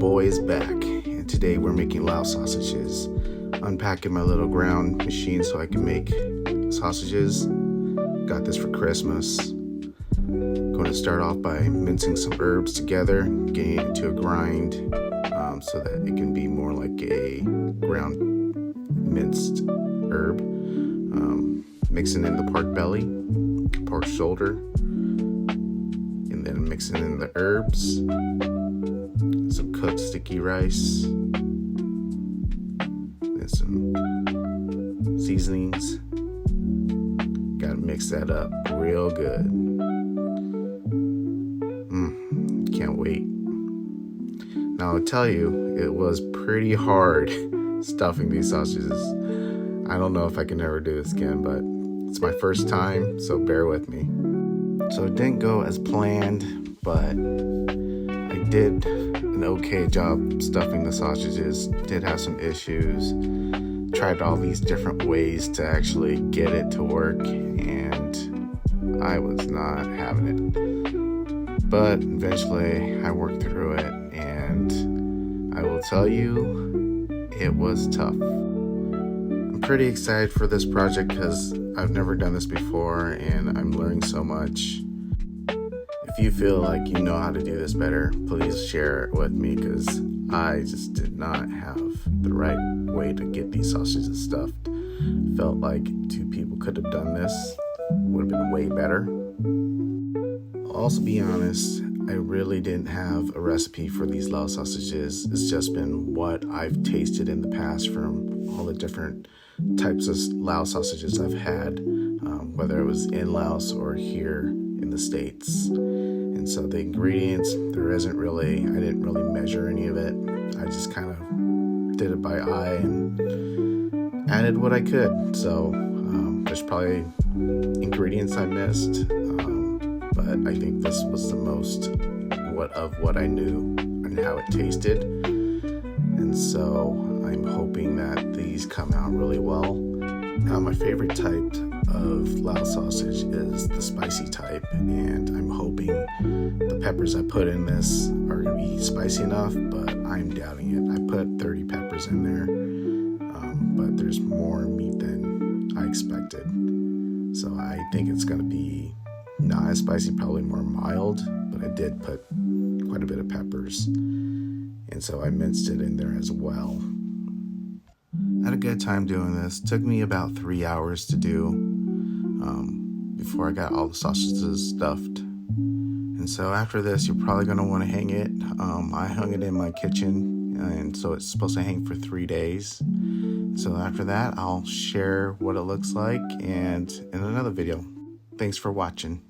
boy is back, and today we're making Lao sausages. Unpacking my little ground machine so I can make sausages. Got this for Christmas. Going to start off by mincing some herbs together, getting it into a grind so that it can be more like a ground minced herb. Mixing in the pork belly, pork shoulder, and then mixing in the herbs, some cooked sticky rice, and some seasonings. Gotta mix that up real good. Can't wait. Now I'll tell you, it was pretty hard stuffing these sausages. I don't know if I can ever do this again, but it's my first time, so bear with me. So it didn't go as planned, but I did an okay job stuffing the sausages. Did have some issues. Tried all these different ways to actually get it to work, and I was not having it. But eventually I worked through it, and I will tell you, it was tough. I'm pretty excited for this project because I've never done this before, and I'm learning so much. If you feel like you know how to do this better, please share it with me, because I just did not have the right way to get these sausages stuffed. Felt like two people could have done this. Would have been way better. I'll also be honest, I really didn't have a recipe for these Lao sausages. It's just been what I've tasted in the past from all the different types of Lao sausages I've had, whether it was in Laos or here in the States. And so the ingredients, I didn't really measure any of it. I just kind of did it by eye and added what I could. So there's probably ingredients I missed, but I think this was the most of what I knew and how it tasted. And so I'm hoping that these come out really well. Now, my favorite type of Lao sausage is the spicy type, and I'm hoping the peppers I put in this are going to be spicy enough, but I'm doubting it. I put 30 peppers in there, but there's more meat than I expected. So I think it's going to be not as spicy, probably more mild, but I did put quite a bit of peppers, and so I minced it in there as well. I had a good time doing this. Took me about 3 hours to do before I got all the sausages stuffed. And so after this, you're probably going to want to hang it. I hung it in my kitchen, and so it's supposed to hang for 3 days. So after that, I'll share what it looks like and in another video. Thanks for watching.